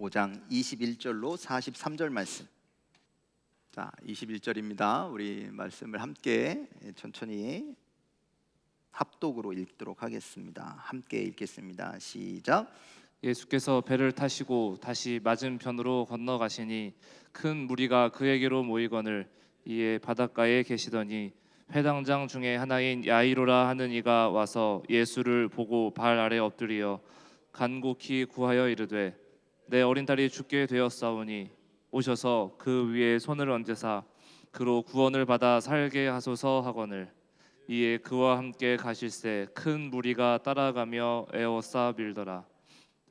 5장 21절로 43절 말씀. 자, 21절입니다. 우리 말씀을 함께 천천히 합독으로 읽도록 하겠습니다. 함께 읽겠습니다. 시작. 예수께서 배를 타시고 다시 맞은편으로 건너가시니 큰 무리가 그에게로 모이거늘 이에 바닷가에 계시더니 회당장 중에 하나인 야이로라 하는 이가 와서 예수를 보고 발 아래 엎드리어 간곡히 구하여 이르되 내 어린 딸이 죽게 되었사오니 오셔서 그 위에 손을 얹으사 그로 구원을 받아 살게 하소서 하거늘 이에 그와 함께 가실새 큰 무리가 따라가며 에워싸 밀더라.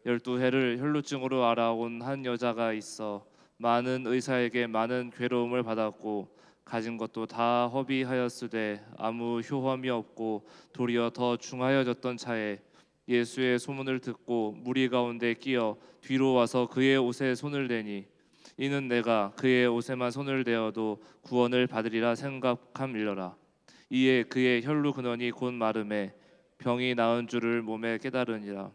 12해를 혈루증으로 알아온 한 여자가 있어 많은 의사에게 많은 괴로움을 받았고 가진 것도 다 허비하였으되 아무 효험이 없고 도리어 더 중하여졌던 차에 예수의 소문을 듣고 무리 가운데 끼어 뒤로 와서 그의 옷에 손을 대니 이는 내가 그의 옷에만 손을 대어도 구원을 받으리라 생각함일러라. 이에 그의 혈루 근원이 곧 마름에 병이 나은 줄을 몸에 깨달으니라.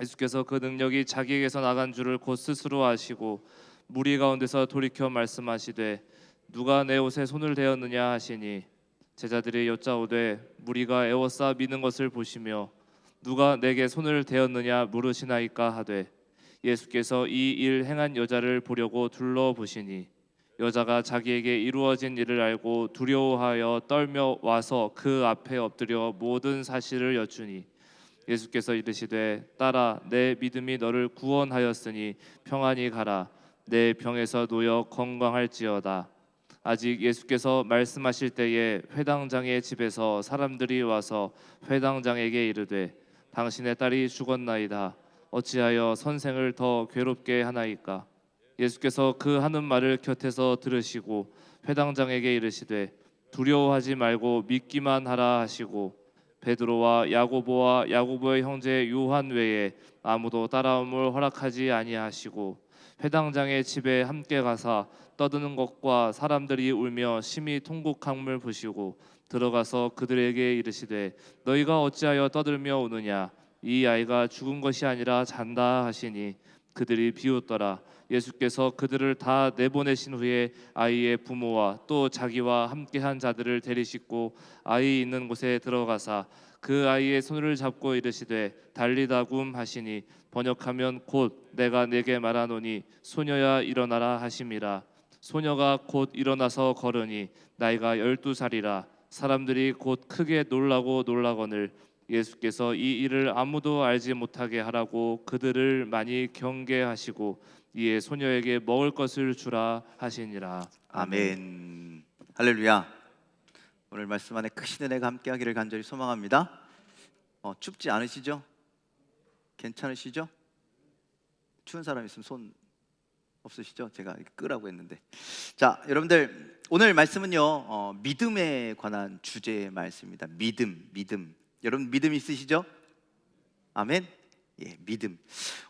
예수께서 그 능력이 자기에게서 나간 줄을 곧 스스로 아시고 무리 가운데서 돌이켜 말씀하시되 누가 내 옷에 손을 대었느냐 하시니 제자들이 여짜오되 무리가 에워싸 미는 것을 보시며 누가 내게 손을 대었느냐 물으시나이까 하되 예수께서 이 일 행한 여자를 보려고 둘러보시니 여자가 자기에게 이루어진 일을 알고 두려워하여 떨며 와서 그 앞에 엎드려 모든 사실을 여쭈니 예수께서 이르시되 딸아 내 믿음이 너를 구원하였으니 평안히 가라 내 병에서 놓여 건강할지어다. 아직 예수께서 말씀하실 때에 회당장의 집에서 사람들이 와서 회당장에게 이르되 당신의 딸이 죽었나이다. 어찌하여 선생을 더 괴롭게 하나이까? 예수께서 그 하는 말을 곁에서 들으시고 회당장에게 이르시되 두려워하지 말고 믿기만 하라 하시고 베드로와 야고보의 형제 요한 외에 아무도 따라옴을 허락하지 아니하시고 회당장의 집에 함께 가사 떠드는 것과 사람들이 울며 심히 통곡함을 보시고 들어가서 그들에게 이르시되 너희가 어찌하여 떠들며 우느냐 이 아이가 죽은 것이 아니라 잔다 하시니 그들이 비웃더라. 예수께서 그들을 다 내보내신 후에 아이의 부모와 또 자기와 함께한 자들을 데리시고 아이 있는 곳에 들어가사 그 아이의 손을 잡고 이르시되 달리다굼 하시니 번역하면 곧 내가 내게 말하노니 소녀야 일어나라 하심이라. 소녀가 곧 일어나서 걸으니 나이가 12살이라. 사람들이 곧 크게 놀라거늘 예수께서 이 일을 아무도 알지 못하게 하라고 그들을 많이 경계하시고 이에 소녀에게 먹을 것을 주라 하시니라. 아멘. 할렐루야. 오늘 말씀 안에 크신 은혜가 함께하기를 간절히 소망합니다. 춥지 않으시죠? 괜찮으시죠? 추운 사람 있으면 손 없으시죠? 제가 끄라고 했는데. 자, 여러분들 오늘 말씀은요 믿음에 관한 주제의 말씀입니다. 믿음. 여러분 믿음 있으시죠? 아멘. 예, 믿음.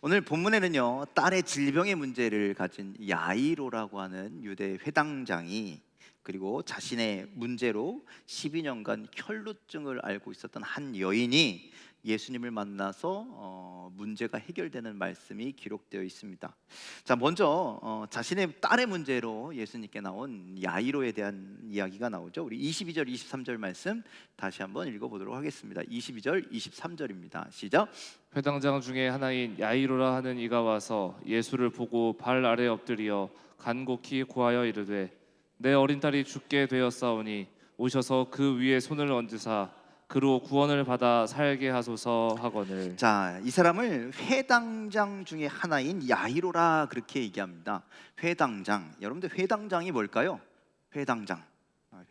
오늘 본문에는요 딸의 질병의 문제를 가진 야이로라고 하는 유대 회당장이 그리고 자신의 문제로 12년간 혈루증을 앓고 있었던 한 여인이 예수님을 만나서 문제가 해결되는 말씀이 기록되어 있습니다. 자, 먼저 자신의 딸의 문제로 예수님께 나온 야이로에 대한 이야기가 나오죠. 우리 22절, 23절 말씀 다시 한번 읽어보도록 하겠습니다. 22절, 23절입니다. 시작. 회당장 중에 하나인 야이로라 하는 이가 와서 예수를 보고 발 아래 엎드리어 간곡히 구하여 이르되 내 어린 딸이 죽게 되었사오니 오셔서 그 위에 손을 얹으사 그로 구원을 받아 살게 하소서 하거늘. 자, 이 사람을 회당장 중에 하나인 야이로라 그렇게 얘기합니다. 회당장. 여러분들 회당장이 뭘까요? 회당장.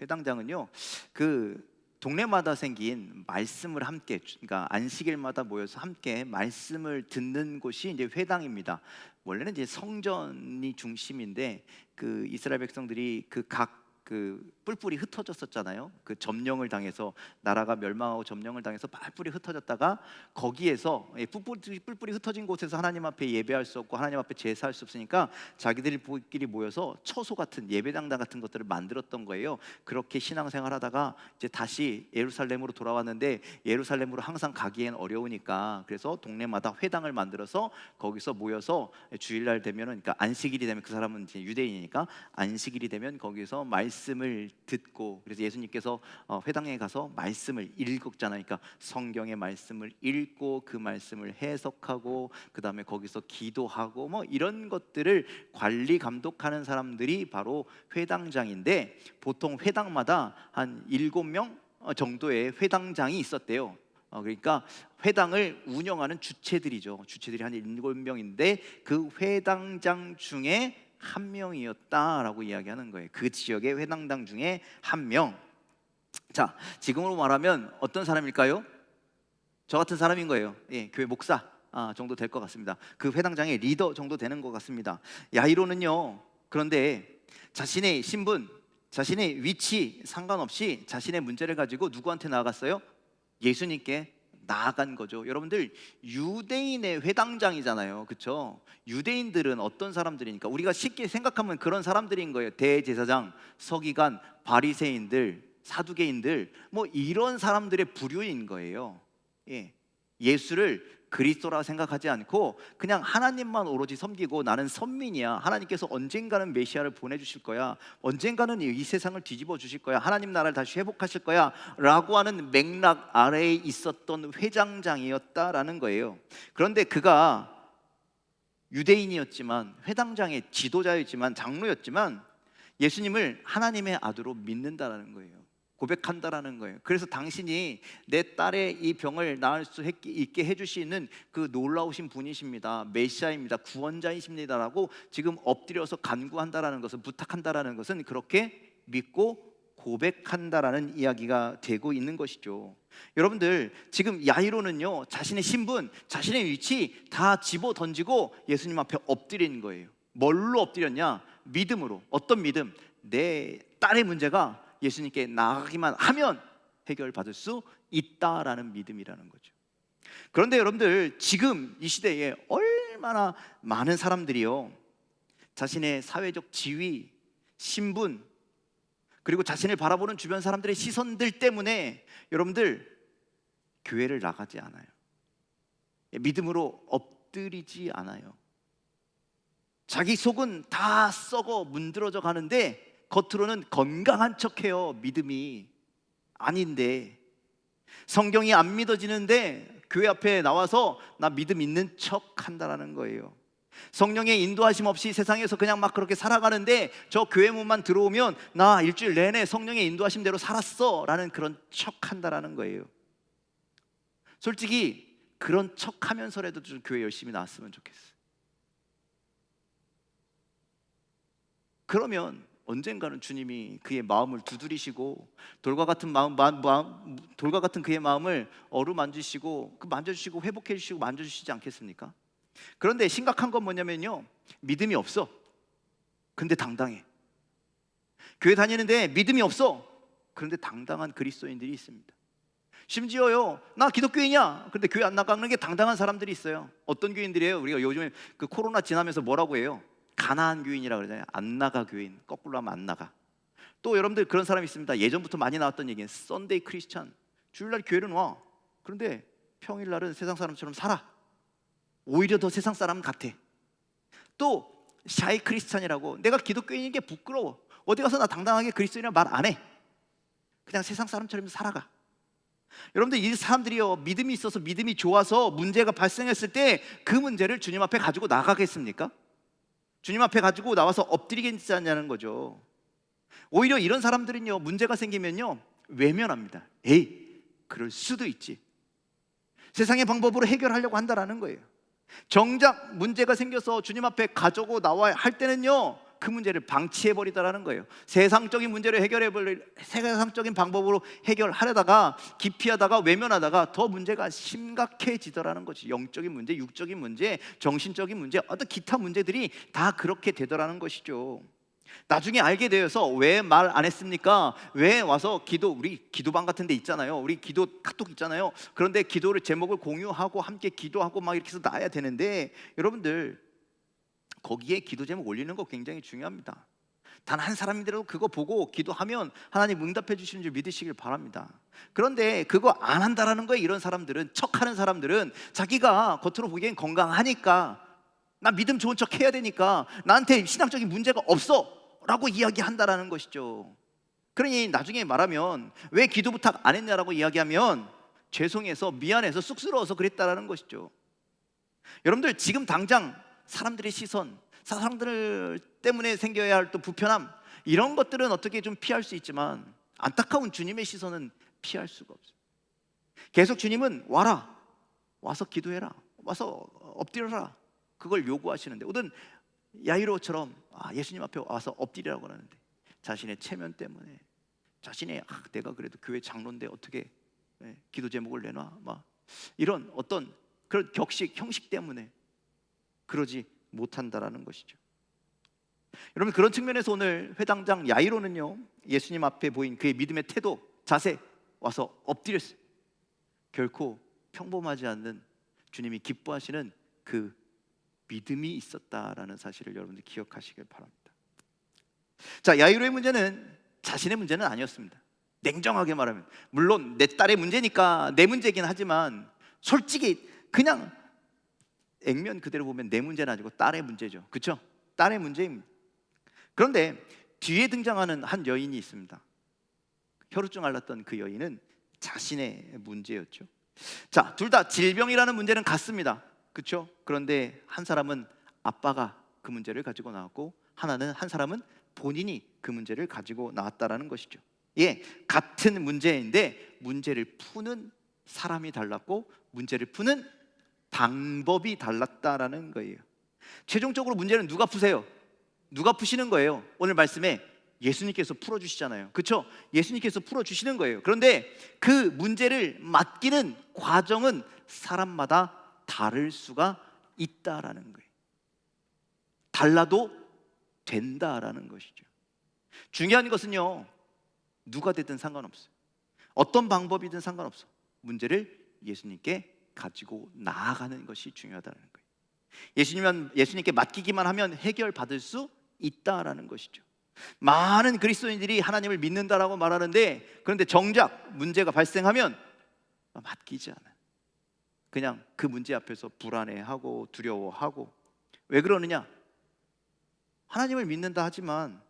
회당장은요 그 동네마다 생긴 말씀을 함께, 그러니까 안식일마다 모여서 함께 말씀을 듣는 곳이 이제 회당입니다. 원래는 이제 성전이 중심인데 그 이스라엘 백성들이 그 각 그 뿔뿔이 흩어졌었잖아요. 그 점령을 당해서 나라가 멸망하고 점령을 당해서 뿔뿔이 흩어졌다가 거기에서 뿔뿔이 흩어진 곳에서 하나님 앞에 예배할 수 없고 하나님 앞에 제사할 수 없으니까 자기들끼리 모여서 처소 같은 예배당 같은 것들을 만들었던 거예요. 그렇게 신앙생활하다가 이제 다시 예루살렘으로 돌아왔는데 예루살렘으로 항상 가기엔 어려우니까 그래서 동네마다 회당을 만들어서 거기서 모여서 주일날 되면은, 그러니까 안식일이 되면, 그 사람은 이제 유대인이니까 안식일이 되면 거기서 말씀을 듣고, 그래서 예수님께서 회당에 가서 말씀을 읽었잖아요. 그러니까 성경의 말씀을 읽고 그 말씀을 해석하고 그 다음에 거기서 기도하고 뭐 이런 것들을 관리 감독하는 사람들이 바로 회당장인데, 보통 회당마다 한 7명 정도의 회당장이 있었대요. 그러니까 회당을 운영하는 주체들이죠. 주체들이 한 7명인데 그 회당장 중에 한 명이었다라고 이야기하는 거예요. 그 지역의 회당장 중에 한 명. 자, 지금으로 말하면 어떤 사람일까요? 저 같은 사람인 거예요. 예, 교회 목사 정도 될 것 같습니다. 그 회당장의 리더 정도 되는 것 같습니다. 야이로는요, 그런데 자신의 신분, 자신의 위치 상관없이 자신의 문제를 가지고 누구한테 나아갔어요? 예수님께 나아간 거죠. 여러분들, 유대인의 회당장이잖아요, 그렇죠? 유대인들은 어떤 사람들이니까 우리가 쉽게 생각하면 그런 사람들인 거예요. 대제사장, 서기관, 바리새인들, 사두개인들, 뭐 이런 사람들의 부류인 거예요. 예. 예수를 그리스도라 생각하지 않고 그냥 하나님만 오로지 섬기고, 나는 선민이야, 하나님께서 언젠가는 메시아를 보내주실 거야, 언젠가는 이 세상을 뒤집어 주실 거야, 하나님 나라를 다시 회복하실 거야 라고 하는 맥락 아래에 있었던 회당장이었다라는 거예요. 그런데 그가 유대인이었지만, 회당장의 지도자였지만, 장로였지만 예수님을 하나님의 아들로 믿는다라는 거예요. 고백한다라는 거예요. 그래서 당신이 내 딸의 이 병을 나을 수 있게 해주시는 그 놀라우신 분이십니다, 메시아입니다, 구원자이십니다라고 지금 엎드려서 간구한다라는 것은, 부탁한다라는 것은 그렇게 믿고 고백한다라는 이야기가 되고 있는 것이죠. 여러분들, 지금 야이로는요, 자신의 신분, 자신의 위치 다 집어 던지고 예수님 앞에 엎드린 거예요. 뭘로 엎드렸냐? 믿음으로. 어떤 믿음? 내 딸의 문제가 예수님께 나아가기만 하면 해결받을 수 있다라는 믿음이라는 거죠. 그런데 여러분들, 지금 이 시대에 얼마나 많은 사람들이요, 자신의 사회적 지위, 신분, 그리고 자신을 바라보는 주변 사람들의 시선들 때문에 여러분들 교회를 나가지 않아요. 믿음으로 엎드리지 않아요. 자기 속은 다 썩어 문드러져 가는데 겉으로는 건강한 척해요. 믿음이 아닌데, 성경이 안 믿어지는데 교회 앞에 나와서 나 믿음 있는 척 한다라는 거예요. 성령의 인도하심 없이 세상에서 그냥 막 그렇게 살아가는데 저 교회 문만 들어오면 나 일주일 내내 성령의 인도하심대로 살았어 라는 그런 척 한다라는 거예요. 솔직히 그런 척 하면서라도 좀 교회 열심히 나왔으면 좋겠어요. 그러면 언젠가는 주님이 그의 마음을 두드리시고 돌과 같은 돌과 같은 그의 마음을 어루만지시고 만져주시고 회복해 주시고 만져주시지 않겠습니까? 그런데 심각한 건 뭐냐면요, 믿음이 없어. 근데 당당해. 교회 다니는데 믿음이 없어. 그런데 당당한 그리스도인들이 있습니다. 심지어요, 나 기독교인이야. 그런데 교회 안 나가는 게 당당한 사람들이 있어요. 어떤 교인들이에요? 우리가 요즘에 그 코로나 지나면서 뭐라고 해요? 가나안 교인이라 그러잖아요. 안 나가 교인. 거꾸로 하면 안 나가. 또 여러분들 그런 사람이 있습니다. 예전부터 많이 나왔던 얘기는 썬데이 크리스찬. 주일날 교회는 와. 그런데 평일날은 세상 사람처럼 살아. 오히려 더 세상 사람 같아. 또 샤이 크리스찬이라고, 내가 기독교인인 게 부끄러워. 어디 가서 나 당당하게 그리스도인이라 말 안 해. 그냥 세상 사람처럼 살아가. 여러분들, 이 사람들이요, 믿음이 있어서, 믿음이 좋아서 문제가 발생했을 때 그 문제를 주님 앞에 가지고 나가겠습니까? 주님 앞에 가지고 나와서 엎드리겠냐는 거죠. 오히려 이런 사람들은요, 문제가 생기면요 외면합니다. 에이, 그럴 수도 있지. 세상의 방법으로 해결하려고 한다라는 거예요. 정작 문제가 생겨서 주님 앞에 가져고 나와야 할 때는요, 그 문제를 방치해버리다라는 거예요. 세상적인 문제를 세상적인 방법으로 해결하려다가, 기피하다가, 외면하다가 더 문제가 심각해지더라는 거지. 영적인 문제, 육적인 문제, 정신적인 문제, 어떤 기타 문제들이 다 그렇게 되더라는 것이죠. 나중에 알게 되어서 왜 말 안 했습니까? 왜 와서 우리 기도방 같은 데 있잖아요. 우리 기도 카톡 있잖아요. 그런데 기도를 제목을 공유하고 함께 기도하고 막 이렇게 해서 나야 되는데, 여러분들 거기에 기도 제목 올리는 거 굉장히 중요합니다. 단 한 사람이라도 그거 보고 기도하면 하나님 응답해 주시는 줄 믿으시길 바랍니다. 그런데 그거 안 한다라는 거예요. 이런 사람들은, 척하는 사람들은 자기가 겉으로 보기엔 건강하니까, 나 믿음 좋은 척 해야 되니까, 나한테 신앙적인 문제가 없어 라고 이야기한다라는 것이죠. 그러니 나중에 말하면 왜 기도 부탁 안 했냐라고 이야기하면 죄송해서, 미안해서, 쑥스러워서 그랬다라는 것이죠. 여러분들 지금 당장 사람들의 시선, 사람들 때문에 생겨야 할 또 불편함, 이런 것들은 어떻게 좀 피할 수 있지만 안타까운 주님의 시선은 피할 수가 없어요. 계속 주님은 와라, 와서 기도해라, 와서 엎드려라, 그걸 요구하시는데, 오늘 야이로처럼 예수님 앞에 와서 엎드리라고 하는데 자신의 체면 때문에, 자신의 내가 그래도 교회 장로인데 어떻게 기도 제목을 내놔, 막 이런 어떤 그런 격식, 형식 때문에 그러지 못한다라는 것이죠. 여러분, 그런 측면에서 오늘 회당장 야이로는요, 예수님 앞에 보인 그의 믿음의 태도, 자세, 와서 엎드렸어요. 결코 평범하지 않는 주님이 기뻐하시는 그 믿음이 있었다라는 사실을 여러분들 기억하시길 바랍니다. 자, 야이로의 문제는 자신의 문제는 아니었습니다. 냉정하게 말하면, 물론 내 딸의 문제니까 내 문제긴 하지만 솔직히 그냥 액면 그대로 보면 내 문제는 아니고 딸의 문제죠. 그렇죠? 딸의 문제입니다. 그런데 뒤에 등장하는 한 여인이 있습니다. 혈우증 앓았던 그 여인은 자신의 문제였죠. 자, 둘 다 질병이라는 문제는 같습니다. 그렇죠? 그런데 한 사람은 아빠가 그 문제를 가지고 나왔고, 한 사람은 본인이 그 문제를 가지고 나왔다라는 것이죠. 예, 같은 문제인데 문제를 푸는 사람이 달랐고 문제를 푸는 방법이 달랐다라는 거예요. 최종적으로 문제는 누가 푸세요? 누가 푸시는 거예요? 오늘 말씀에 예수님께서 풀어주시잖아요. 그렇죠? 예수님께서 풀어주시는 거예요. 그런데 그 문제를 맡기는 과정은 사람마다 다를 수가 있다라는 거예요. 달라도 된다라는 것이죠. 중요한 것은요, 누가 되든 상관없어요. 어떤 방법이든 상관없어. 문제를 예수님께 가지고 나아가는 것이 중요하다는 거예요. 예수님께 맡기기만 하면 해결받을 수 있다라는 것이죠. 많은 그리스도인들이 하나님을 믿는다라고 말하는데, 그런데 정작 문제가 발생하면 맡기지 않아요. 그냥 그 문제 앞에서 불안해하고 두려워하고. 왜 그러느냐? 하나님을 믿는다 하지만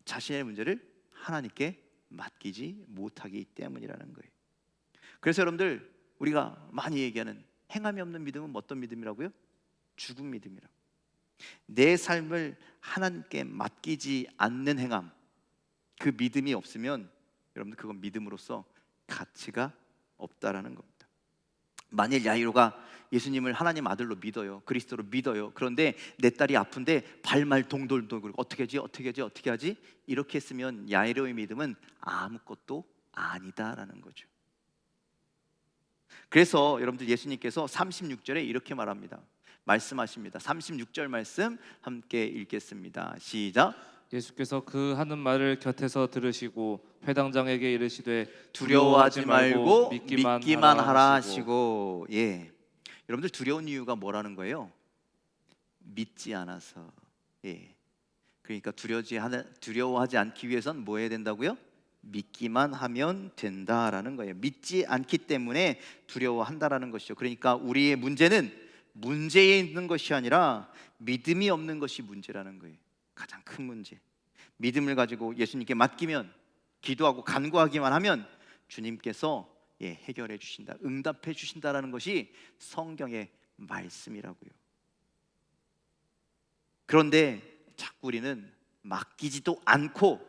자신의 문제를 하나님께 맡기지 못하기 때문이라는 거예요. 그래서 여러분들, 우리가 많이 얘기하는 행함이 없는 믿음은 어떤 믿음이라고요? 죽은 믿음이라고. 내 삶을 하나님께 맡기지 않는 행함, 그 믿음이 없으면 여러분들 그건 믿음으로서 가치가 없다라는 겁니다. 만일 야이로가 예수님을 하나님 아들로 믿어요, 그리스도로 믿어요. 그런데 내 딸이 아픈데 발말 동돌동돌, 어떻게 하지? 이렇게 했으면 야이로의 믿음은 아무것도 아니다라는 거죠. 그래서 여러분들, 예수님께서 36절에 이렇게 말씀하십니다. 36절 말씀 함께 읽겠습니다. 시작. 예수께서 그 하는 말을 곁에서 들으시고 회당장에게 이르시되 두려워하지 말고 믿기만 하라 하시고. 하시고. 예, 여러분들 두려운 이유가 뭐라는 거예요? 믿지 않아서. 예, 그러니까 두려워하지 않기 위해선 뭐 해야 된다고요? 믿기만 하면 된다라는 거예요. 믿지 않기 때문에 두려워한다라는 것이죠. 그러니까 우리의 문제는 문제에 있는 것이 아니라 믿음이 없는 것이 문제라는 거예요. 가장 큰 문제. 믿음을 가지고 예수님께 맡기면, 기도하고 간구하기만 하면 주님께서 해결해 주신다, 응답해 주신다라는 것이 성경의 말씀이라고요. 그런데 자꾸 우리는 맡기지도 않고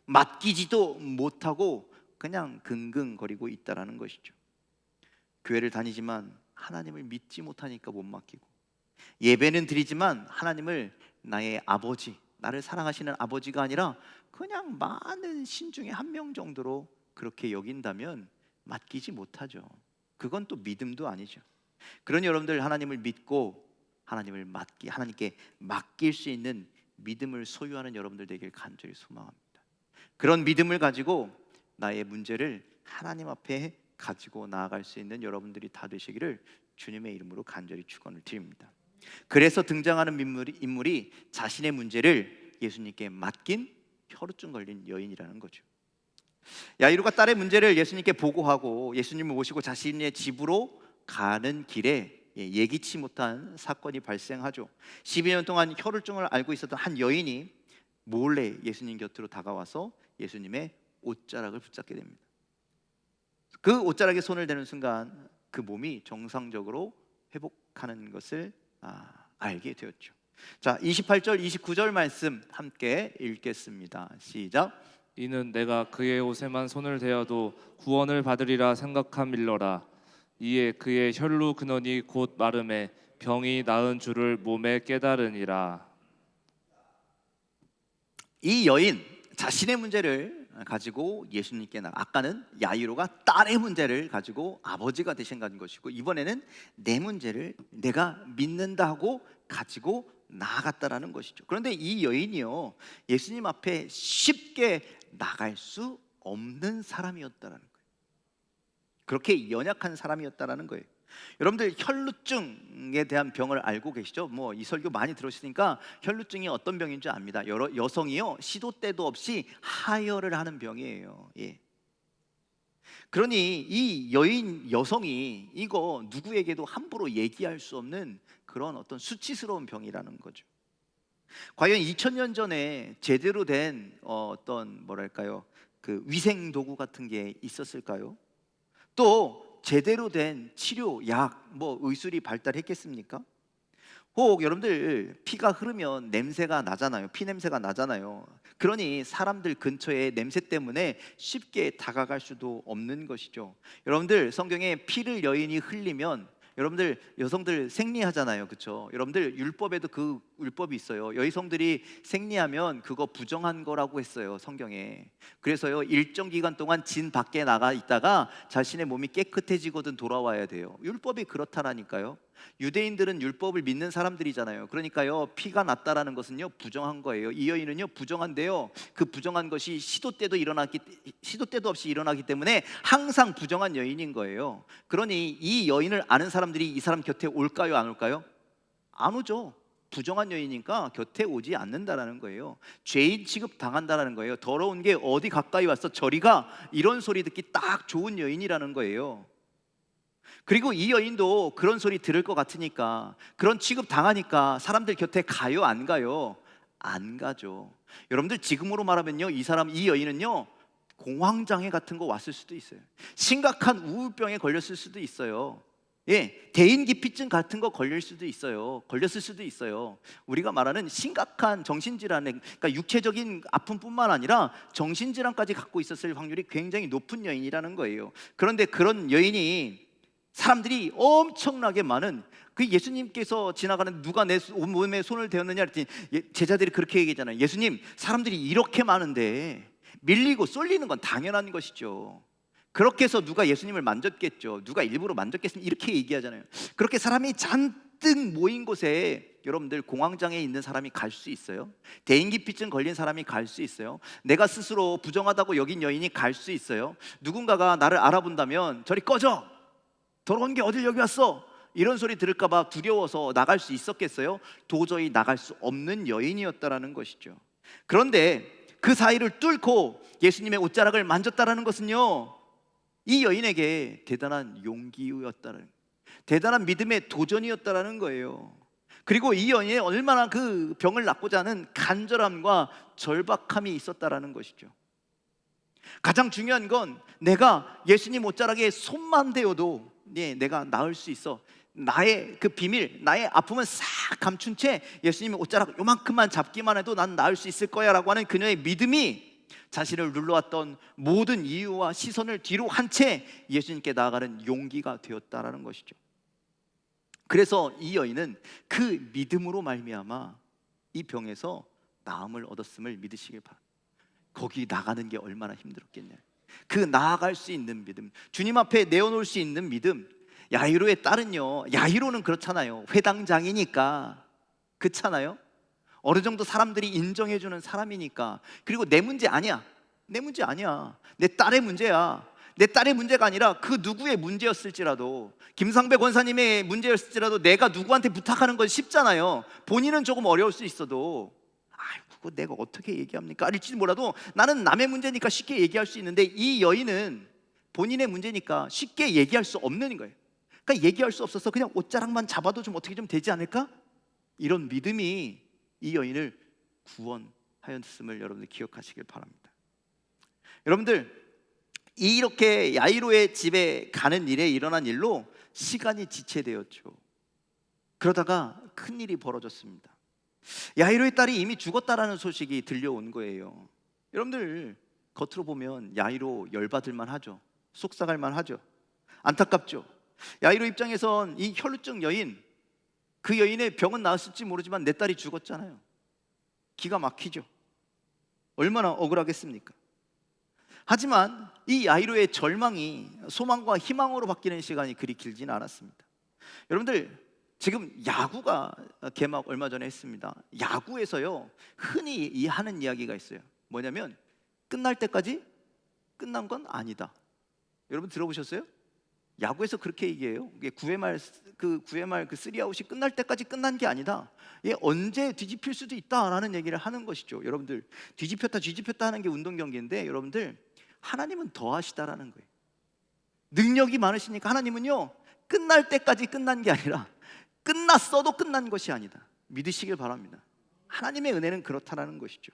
맡기지도 못하고 그냥 긍긍거리고 있다라는 것이죠. 교회를 다니지만 하나님을 믿지 못하니까 못 맡기고, 예배는 드리지만 하나님을 나의 아버지, 나를 사랑하시는 아버지가 아니라 그냥 많은 신 중에 한 명 정도로 그렇게 여긴다면 맡기지 못하죠. 그건 또 믿음도 아니죠. 그러니 여러분들, 하나님을 믿고 하나님께 맡길 수 있는 믿음을 소유하는 여러분들 되길 간절히 소망합니다. 그런 믿음을 가지고 나의 문제를 하나님 앞에 가지고 나아갈 수 있는 여러분들이 다 되시기를 주님의 이름으로 간절히 축원을 드립니다. 그래서 등장하는 인물이 자신의 문제를 예수님께 맡긴 혈루증 걸린 여인이라는 거죠. 야이로가 딸의 문제를 예수님께 보고하고 예수님을 모시고 자신의 집으로 가는 길에 예기치 못한 사건이 발생하죠. 12년 동안 혈루증을 앓고 있었던 한 여인이 몰래 예수님 곁으로 다가와서 예수님의 옷자락을 붙잡게 됩니다. 그 옷자락에 손을 대는 순간 그 몸이 정상적으로 회복하는 것을 알게 되었죠. 자, 28절 29절 말씀 함께 읽겠습니다. 시작. 이는 내가 그의 옷에만 손을 대어도 구원을 받으리라 생각함일러라. 이에 그의 혈루 근원이 곧 마름에 병이 나은 줄을 몸에 깨달으니라. 이 여인 자신의 문제를 가지고 예수님께 아까는 야이로가 딸의 문제를 가지고 아버지가 되신 것이고, 이번에는 내 문제를 내가 믿는다 하고 가지고 나아갔다라는 것이죠. 그런데 이 여인이요, 예수님 앞에 쉽게 나갈 수 없는 사람이었다라는 거예요. 그렇게 연약한 사람이었다라는 거예요. 여러분들 혈루증에 대한 병을 알고 계시죠? 뭐 이 설교 많이 들으시니까 혈루증이 어떤 병인 줄 압니다. 여성이요, 시도 때도 없이 하혈을 하는 병이에요. 예. 그러니 이 여성이 이거 누구에게도 함부로 얘기할 수 없는 그런 어떤 수치스러운 병이라는 거죠. 과연 2000년 전에 제대로 된 어떤 뭐랄까요, 그 위생 도구 같은 게 있었을까요? 또 제대로 된 치료, 약, 뭐 의술이 발달했겠습니까? 혹 여러분들 피가 흐르면 냄새가 나잖아요. 피 냄새가 나잖아요. 그러니 사람들 근처에 냄새 때문에 쉽게 다가갈 수도 없는 것이죠. 여러분들 성경에 피를 여인이 흘리면 여러분들 여성들 생리하잖아요, 그렇죠? 여러분들 율법에도 그 율법이 있어요. 여성들이 생리하면 그거 부정한 거라고 했어요, 성경에. 그래서요, 일정 기간 동안 진 밖에 나가 있다가 자신의 몸이 깨끗해지거든 돌아와야 돼요. 율법이 그렇다라니까요. 유대인들은 율법을 믿는 사람들이잖아요. 그러니까요, 피가 났다라는 것은요 부정한 거예요. 이 여인은요 부정한데요, 그 부정한 것이 시도 때도 없이 일어나기 때문에 항상 부정한 여인인 거예요. 그러니 이 여인을 아는 사람들이 이 사람 곁에 올까요, 안 올까요? 안 오죠. 부정한 여인이니까 곁에 오지 않는다라는 거예요. 죄인 취급 당한다라는 거예요. 더러운 게 어디 가까이 와서 저리 가, 이런 소리 듣기 딱 좋은 여인이라는 거예요. 그리고 이 여인도 그런 소리 들을 것 같으니까, 그런 취급 당하니까 사람들 곁에 가요, 안 가요? 안 가죠. 여러분들 지금으로 말하면요, 이 여인은요 공황장애 같은 거 왔을 수도 있어요. 심각한 우울병에 걸렸을 수도 있어요. 예, 대인기피증 같은 거 걸렸을 수도 있어요. 우리가 말하는 심각한 정신질환에, 그러니까 육체적인 아픔뿐만 아니라 정신질환까지 갖고 있었을 확률이 굉장히 높은 여인이라는 거예요. 그런데 그런 여인이 사람들이 엄청나게 많은, 그 예수님께서 지나가는 누가 내 몸에 손을 대었느냐 했더니 제자들이 그렇게 얘기했잖아요. 예수님, 사람들이 이렇게 많은데 밀리고 쏠리는 건 당연한 것이죠. 그렇게 해서 누가 예수님을 만졌겠죠. 누가 일부러 만졌겠습니까? 이렇게 얘기하잖아요. 그렇게 사람이 잔뜩 모인 곳에 여러분들 공황장애 있는 사람이 갈 수 있어요? 대인기피증 걸린 사람이 갈 수 있어요? 내가 스스로 부정하다고 여긴 여인이 갈 수 있어요? 누군가가 나를 알아본다면 저리 꺼져! 더러운 게 어딜 여기 왔어? 이런 소리 들을까 봐 두려워서 나갈 수 있었겠어요? 도저히 나갈 수 없는 여인이었다라는 것이죠. 그런데 그 사이를 뚫고 예수님의 옷자락을 만졌다라는 것은요, 이 여인에게 대단한 용기였다는, 대단한 믿음의 도전이었다라는 거예요. 그리고 이 여인이 얼마나 그 병을 낫고자 하는 간절함과 절박함이 있었다라는 것이죠. 가장 중요한 건 내가 예수님 옷자락에 손만 대어도 내가 나을 수 있어. 나의 그 비밀, 나의 아픔은 싹 감춘 채 예수님의 옷자락 요만큼만 잡기만 해도 난 나을 수 있을 거야 라고 하는 그녀의 믿음이 자신을 눌러왔던 모든 이유와 시선을 뒤로 한 채 예수님께 나아가는 용기가 되었다라는 것이죠. 그래서 이 여인은 그 믿음으로 말미암아 이 병에서 나음을 얻었음을 믿으시길 바랍니다. 거기 나가는 게 얼마나 힘들었겠냐. 그 나아갈 수 있는 믿음, 주님 앞에 내어놓을 수 있는 믿음. 야이로의 딸은요, 야이로는 그렇잖아요. 회당장이니까, 그렇잖아요. 어느 정도 사람들이 인정해주는 사람이니까. 그리고 내 문제 아니야. 내 문제 아니야. 내 딸의 문제야. 내 딸의 문제가 아니라 그 누구의 문제였을지라도, 김상배 권사님의 문제였을지라도 내가 누구한테 부탁하는 건 쉽잖아요. 본인은 조금 어려울 수 있어도 그거 내가 어떻게 얘기합니까? 알지 몰라도 나는 남의 문제니까 쉽게 얘기할 수 있는데, 이 여인은 본인의 문제니까 쉽게 얘기할 수 없는 거예요. 그러니까 얘기할 수 없어서 그냥 옷자락만 잡아도 좀 어떻게 좀 되지 않을까? 이런 믿음이 이 여인을 구원하였음을 여러분들 기억하시길 바랍니다. 여러분들, 이렇게 야이로의 집에 가는 일에 일어난 일로 시간이 지체되었죠. 그러다가 큰일이 벌어졌습니다. 야이로의 딸이 이미 죽었다라는 소식이 들려온 거예요. 여러분들, 겉으로 보면 야이로 열받을만 하죠. 속상할만 하죠. 안타깝죠. 야이로 입장에선 이 혈루증 여인, 그 여인의 병은 나았을지 모르지만 내 딸이 죽었잖아요. 기가 막히죠. 얼마나 억울하겠습니까? 하지만 이 야이로의 절망이 소망과 희망으로 바뀌는 시간이 그리 길지는 않았습니다. 여러분들, 지금 야구가 개막 얼마 전에 했습니다. 야구에서요, 흔히 하는 이야기가 있어요. 뭐냐면 끝날 때까지 끝난 건 아니다. 여러분 들어보셨어요? 야구에서 그렇게 얘기해요. 9회 말 그 3아웃이 끝날 때까지 끝난 게 아니다. 언제 뒤집힐 수도 있다라는 얘기를 하는 것이죠. 여러분들, 뒤집혔다 하는 게 운동 경기인데, 여러분들, 하나님은 더 하시다라는 거예요. 능력이 많으시니까 하나님은요, 끝날 때까지 끝난 게 아니라 끝났어도 끝난 것이 아니다. 믿으시길 바랍니다. 하나님의 은혜는 그렇다라는 것이죠.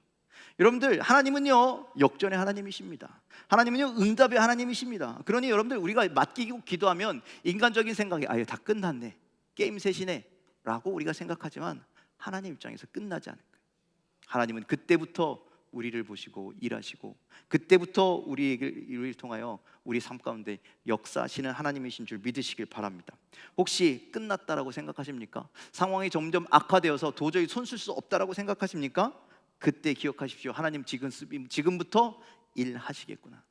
여러분들, 하나님은요 역전의 하나님이십니다. 하나님은요 응답의 하나님이십니다. 그러니 여러분들, 우리가 맡기고 기도하면 인간적인 생각에 아예 다 끝났네, 게임 셋이네 라고 우리가 생각하지만, 하나님 입장에서 끝나지 않을 거예요. 하나님은 그때부터 우리를 보시고 일하시고, 그때부터 우리를 통하여 우리 삶 가운데 역사하시는 하나님이신 줄 믿으시길 바랍니다. 혹시 끝났다라고 생각하십니까? 상황이 점점 악화되어서 도저히 손쓸 수 없다라고 생각하십니까? 그때 기억하십시오. 하나님 지금부터 일하시겠구나.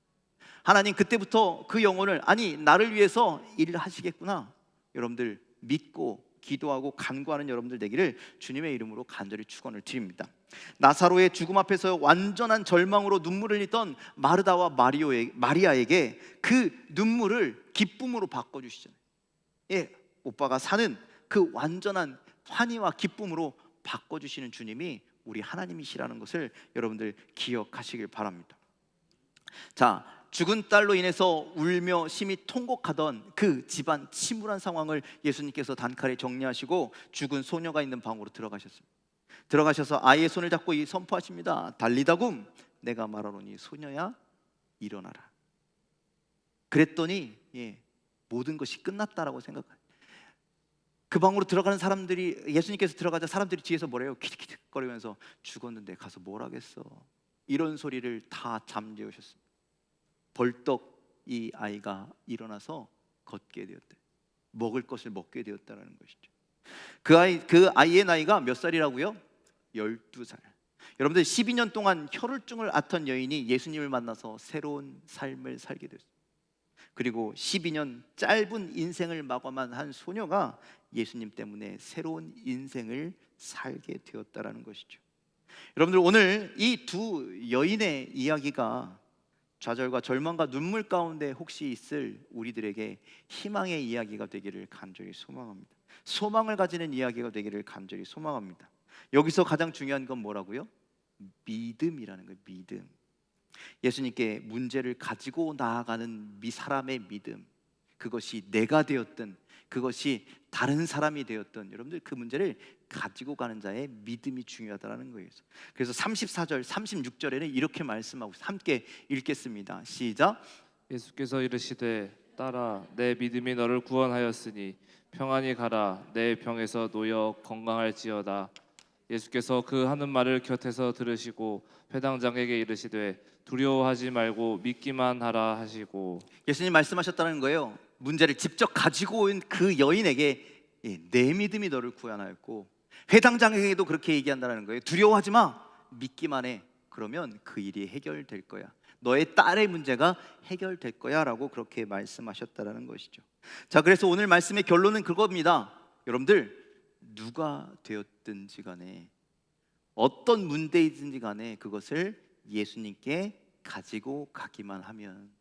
하나님 그때부터 그 영혼을, 나를 위해서 일하시겠구나. 여러분들 믿고 기도하고 간구하는 여러분들 되기를 주님의 이름으로 간절히 축원을 드립니다. 나사로의 죽음 앞에서 완전한 절망으로 눈물을 흘리던 마르다와 마리아에게 그 눈물을 기쁨으로 바꿔주시잖아요. 오빠가 사는 그 완전한 환희와 기쁨으로 바꿔주시는 주님이 우리 하나님이시라는 것을 여러분들 기억하시길 바랍니다. 자, 죽은 딸로 인해서 울며 심히 통곡하던 그 집안 침울한 상황을 예수님께서 단칼에 정리하시고 죽은 소녀가 있는 방으로 들어가셨습니다. 들어가셔서 아이의 손을 잡고 선포하십니다. 달리다굼, 내가 말하노니 소녀야 일어나라. 그랬더니 모든 것이 끝났다라고 생각해요. 그 방으로 들어가는 사람들이, 예수님께서 들어가자 사람들이 뒤에서 뭐래요? 키득키득거리면서 죽었는데 가서 뭘 하겠어, 이런 소리를 다 잠재우셨습니다. 벌떡 이 아이가 일어나서 걷게 되었대. 먹을 것을 먹게 되었다는 것이죠. 그 아이의 나이가 몇 살이라고요? 12살. 여러분들, 12년 동안 혈루증을 앓던 여인이 예수님을 만나서 새로운 삶을 살게 됐습니다. 그리고 12년 짧은 인생을 마감한 한 소녀가 예수님 때문에 새로운 인생을 살게 되었다라는 것이죠. 여러분들, 오늘 이 두 여인의 이야기가 좌절과 절망과 눈물 가운데 혹시 있을 우리들에게 희망의 이야기가 되기를 간절히 소망합니다. 소망을 가지는 이야기가 되기를 간절히 소망합니다. 여기서 가장 중요한 건 뭐라고요? 믿음이라는 거예요. 믿음. 예수님께 문제를 가지고 나아가는 사람의 믿음, 그것이 내가 되었든 그것이 다른 사람이 되었든, 여러분들 그 문제를 가지고 가는 자의 믿음이 중요하다는 거예요. 그래서 34절, 36절에는 이렇게 말씀하고, 함께 읽겠습니다. 시작. 예수께서 이르시되 딸아, 내 믿음이 너를 구원하였으니 평안히 가라. 내 병에서 놓여 건강할지어다. 예수께서 그 하는 말을 곁에서 들으시고 회당장에게 이르시되 두려워하지 말고 믿기만 하라 하시고. 예수님 말씀하셨다는 거예요. 문제를 직접 가지고 온 그 여인에게 내 믿음이 너를 구원하였고, 회당장에게도 그렇게 얘기한다는 거예요. 두려워하지 마, 믿기만 해. 그러면 그 일이 해결될 거야. 너의 딸의 문제가 해결될 거야 라고 그렇게 말씀하셨다는 것이죠. 자, 그래서 오늘 말씀의 결론은 그겁니다. 여러분들, 누가 되었든지 간에 어떤 문제이든지 간에 그것을 예수님께 가지고 가기만 하면,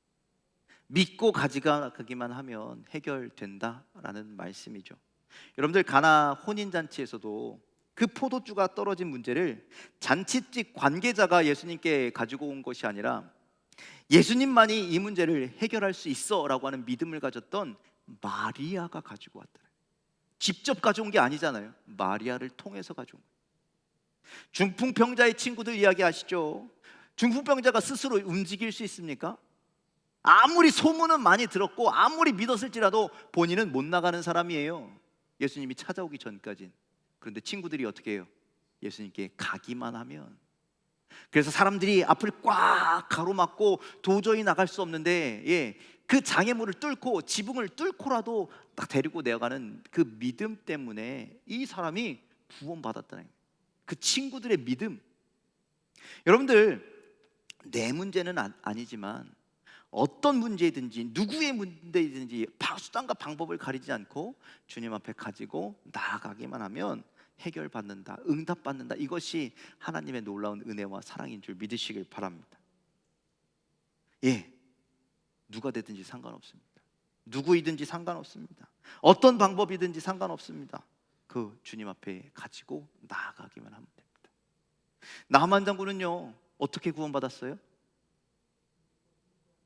믿고 가져가기만 하면 해결된다라는 말씀이죠. 여러분들 가나 혼인잔치에서도 그 포도주가 떨어진 문제를 잔치집 관계자가 예수님께 가지고 온 것이 아니라 예수님만이 이 문제를 해결할 수 있어라고 하는 믿음을 가졌던 마리아가 가지고 왔더래요. 직접 가져온 게 아니잖아요. 마리아를 통해서 가져온 거예요. 중풍병자의 친구들 이야기 아시죠? 중풍병자가 스스로 움직일 수 있습니까? 아무리 소문은 많이 들었고 아무리 믿었을지라도 본인은 못 나가는 사람이에요. 예수님이 찾아오기 전까진. 그런데 친구들이 어떻게 해요? 예수님께 가기만 하면. 그래서 사람들이 앞을 꽉 가로막고 도저히 나갈 수 없는데, 그 장애물을 뚫고 지붕을 뚫고라도 딱 데리고 내어가는 그 믿음 때문에 이 사람이 구원받았다는 거예요. 그 친구들의 믿음. 여러분들, 내 문제는 아니지만 어떤 문제이든지 누구의 문제이든지 수단과 방법을 가리지 않고 주님 앞에 가지고 나아가기만 하면 해결받는다, 응답받는다. 이것이 하나님의 놀라운 은혜와 사랑인 줄 믿으시길 바랍니다. 누가 되든지 상관없습니다. 누구이든지 상관없습니다. 어떤 방법이든지 상관없습니다. 그 주님 앞에 가지고 나아가기만 하면 됩니다. 나만 장군은요, 어떻게 구원받았어요?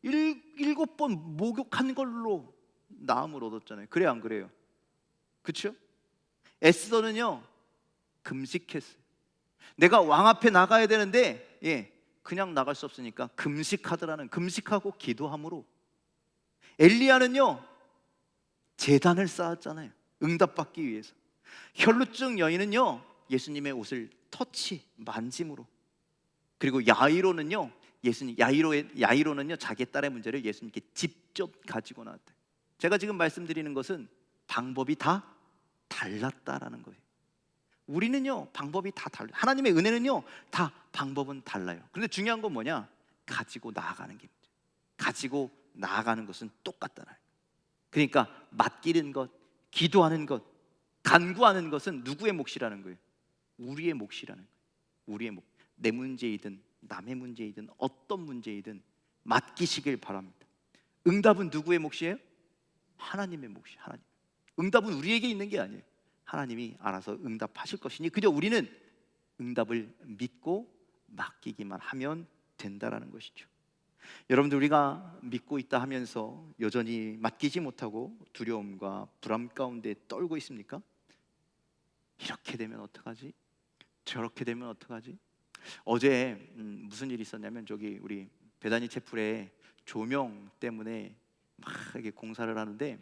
7번 목욕한 걸로 나음을 얻었잖아요. 그래 안 그래요? 그렇죠? 에스더는요, 금식했어요. 내가 왕 앞에 나가야 되는데 그냥 나갈 수 없으니까 금식하더라는, 금식하고 기도함으로. 엘리야는요, 제단을 쌓았잖아요. 응답받기 위해서. 혈루증 여인은요, 예수님의 옷을 만짐으로. 그리고 야이로는요, 야이로는요, 자기 딸의 문제를 예수님께 직접 가지고 나왔대요. 제가 지금 말씀드리는 것은 방법이 다 달랐다라는 거예요. 우리는요, 방법이 다 달라요. 하나님의 은혜는요, 다 방법은 달라요. 그런데 중요한 건 뭐냐? 가지고 나아가는 게 문제. 가지고 나아가는 것은 똑같다는 거예요. 그러니까 맡기는 것, 기도하는 것, 간구하는 것은 누구의 몫이라는 거예요? 우리의 몫이라는 거예요. 우리의 몫. 내 문제이든 남의 문제이든 어떤 문제이든 맡기시길 바랍니다. 응답은 누구의 몫이에요? 하나님의 몫이. 하나님. 응답은 우리에게 있는 게 아니에요. 하나님이 알아서 응답하실 것이니 그저 우리는 응답을 믿고 맡기기만 하면 된다라는 것이죠. 여러분들, 우리가 믿고 있다 하면서 여전히 맡기지 못하고 두려움과 불안 가운데 떨고 있습니까? 이렇게 되면 어떡하지? 저렇게 되면 어떡하지? 어제 무슨 일이 있었냐면, 저기 우리 베다니 채플에 조명 때문에 막 이렇게 공사를 하는데,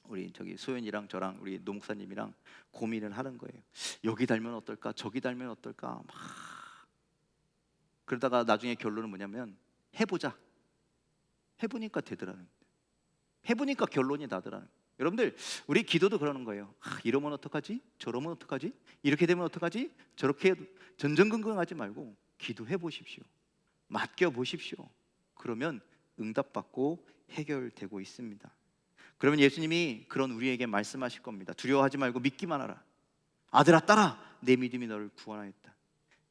우리 저기 소연이랑 저랑 우리 노 목사님이랑 고민을 하는 거예요. 여기 달면 어떨까? 저기 달면 어떨까? 막 그러다가 나중에 결론은 뭐냐면, 해보자. 해보니까 되더라는 거예요. 해보니까 결론이 나더라는 거예요. 여러분들, 우리 기도도 그러는 거예요. 이러면 어떡하지? 저러면 어떡하지? 이렇게 되면 어떡하지? 저렇게 전전긍긍하지 말고 기도해 보십시오. 맡겨 보십시오. 그러면 응답받고 해결되고 있습니다. 그러면 예수님이 그런 우리에게 말씀하실 겁니다. 두려워하지 말고 믿기만 하라. 아들아, 딸아, 내 믿음이 너를 구원하였다.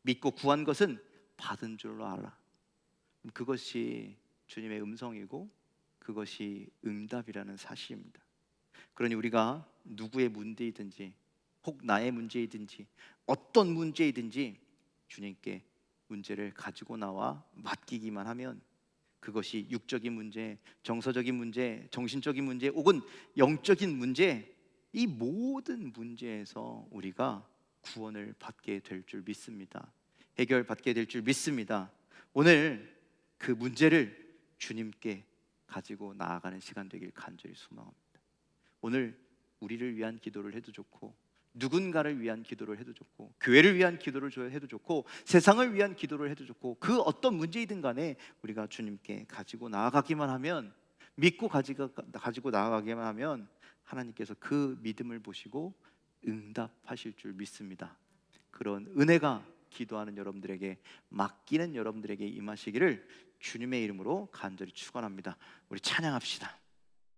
믿고 구한 것은 받은 줄로 알아. 그것이 주님의 음성이고 그것이 응답이라는 사실입니다. 그러니 우리가 누구의 문제이든지, 혹 나의 문제이든지, 어떤 문제이든지 주님께 문제를 가지고 나와 맡기기만 하면, 그것이 육적인 문제, 정서적인 문제, 정신적인 문제, 혹은 영적인 문제, 이 모든 문제에서 우리가 구원을 받게 될 줄 믿습니다. 해결받게 될 줄 믿습니다. 오늘 그 문제를 주님께 가지고 나아가는 시간 되길 간절히 소망합니다. 오늘 우리를 위한 기도를 해도 좋고, 누군가를 위한 기도를 해도 좋고, 교회를 위한 기도를 해도 좋고, 세상을 위한 기도를 해도 좋고, 그 어떤 문제이든 간에 우리가 주님께 가지고 나아가기만 하면, 믿고 가지고 나아가기만 하면 하나님께서 그 믿음을 보시고 응답하실 줄 믿습니다. 그런 은혜가 기도하는 여러분들에게, 맡기는 여러분들에게 임하시기를 주님의 이름으로 간절히 축원합니다. 우리 찬양합시다.